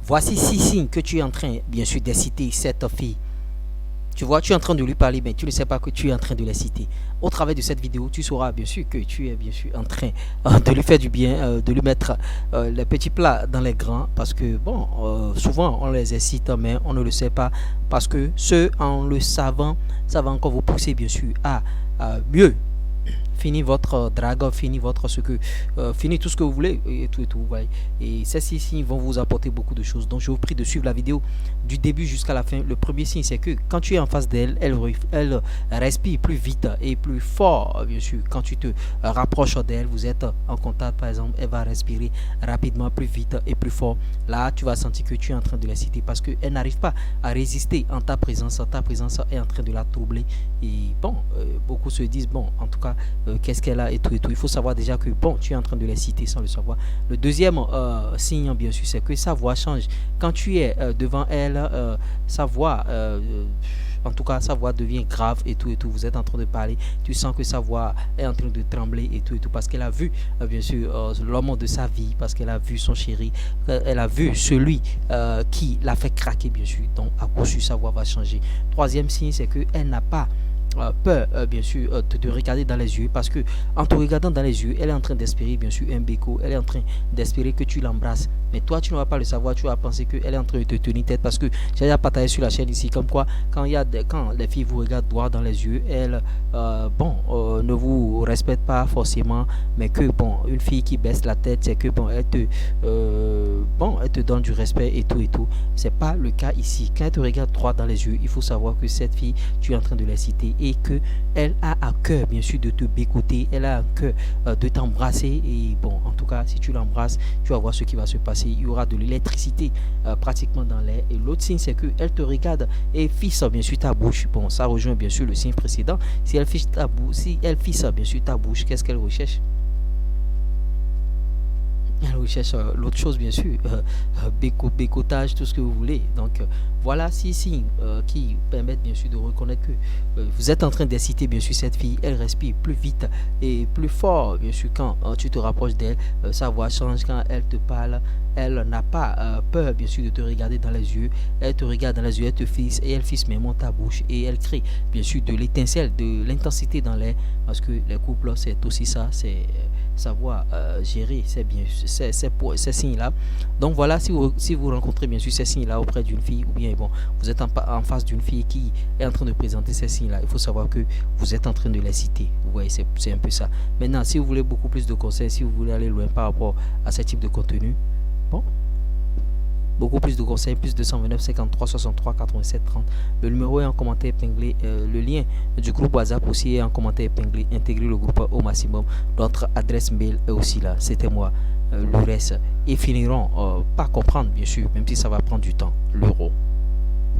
voici 6 signes que tu es en train, bien sûr, de citer cette fille. Tu vois, tu es en train de lui parler, mais tu ne sais pas que tu es en train de la citer. Au travers de cette vidéo, tu sauras bien sûr que tu es bien sûr en train de lui faire du bien, de lui mettre les petits plats dans les grands, parce que bon, souvent on les incite, mais on ne le sait pas, parce que ceux en le savant, ça va encore vous pousser bien sûr à mieux fini votre drague, fini votre ce que fini tout ce que vous voulez et tout, ouais. Et ces 6 signes vont vous apporter beaucoup de choses. Donc je vous prie de suivre la vidéo du début jusqu'à la fin. Le premier signe, c'est que quand tu es en face d'elle, elle respire plus vite et plus fort, bien sûr. Quand tu te rapproches d'elle, vous êtes en contact par exemple, elle va respirer rapidement, plus vite et plus fort. Là tu vas sentir que tu es en train de la citer, parce qu'elle n'arrive pas à résister en ta présence. Ta présence est en train de la troubler. Et bon, beaucoup se disent, bon, en tout cas, qu'est-ce qu'elle a et tout et tout. Il faut savoir déjà que bon, tu es en train de les citer sans le savoir. Le deuxième signe, bien sûr, c'est que sa voix change. Quand tu es devant elle, sa voix, en tout cas, sa voix devient grave et tout et tout. Vous êtes en train de parler, tu sens que sa voix est en train de trembler et tout, parce qu'elle a vu, bien sûr, l'homme de sa vie, parce qu'elle a vu son chéri, elle a vu celui qui l'a fait craquer, bien sûr. Donc, à coup sûr, sa voix va changer. Troisième signe, c'est qu'elle n'a pas peur, bien sûr, de te regarder dans les yeux, parce que en te regardant dans les yeux, elle est en train d'espérer, bien sûr, un béco. Elle est en train d'espérer que tu l'embrasses, mais toi tu ne vas pas le savoir. Tu vas penser qu'elle est en train de te tenir tête, parce que j'ai déjà partagé sur la chaîne ici comme quoi quand quand les filles vous regardent droit dans les yeux, elles ne vous respectent pas forcément, mais que bon, une fille qui baisse la tête, c'est que bon, elle te donne du respect et tout et tout. C'est pas le cas ici. Quand elle te regarde droit dans les yeux, il faut savoir que cette fille, tu es en train de la citer, et que elle a à cœur, bien sûr, de te bécoter. Elle a à cœur de t'embrasser. Et bon, en tout cas, si tu l'embrasses, tu vas voir ce qui va se passer. Il y aura de l'électricité pratiquement dans l'air. Et l'autre signe, c'est que elle te regarde et fixe, bien sûr, ta bouche. Bon, ça rejoint bien sûr le signe précédent. Si elle fixe ta bouche, bien sûr, ta bouche, qu'est-ce qu'elle recherche? Elle recherche l'autre chose, bien sûr, bécotage, tout ce que vous voulez. Donc, voilà 6 signes qui permettent, bien sûr, de reconnaître que vous êtes en train d'inciter, bien sûr, cette fille. Elle respire plus vite et plus fort, bien sûr, quand tu te rapproches d'elle. Sa voix change quand elle te parle. Elle n'a pas peur, bien sûr, de te regarder dans les yeux. Elle te regarde dans les yeux, elle te fixe, et elle fixe même ta bouche. Et elle crée, bien sûr, de l'étincelle, de l'intensité dans l'air. Parce que les couples, c'est aussi ça, c'est savoir gérer ces signes-là. Donc voilà, si vous rencontrez bien sûr ces signes-là auprès d'une fille, ou bien bon, vous êtes en face d'une fille qui est en train de présenter ces signes-là, il faut savoir que vous êtes en train de les citer. Vous voyez, c'est un peu ça. Maintenant, si vous voulez beaucoup plus de conseils, si vous voulez aller loin par rapport à ce type de contenu, bon, beaucoup plus de conseils, plus 229 53 63 87 30. Le numéro est en commentaire épinglé. Le lien du groupe WhatsApp aussi est en commentaire épinglé. Intégrez le groupe au maximum. Notre adresse mail est aussi là. C'était moi, le reste. Et finiront par comprendre, bien sûr, même si ça va prendre du temps, l'euro.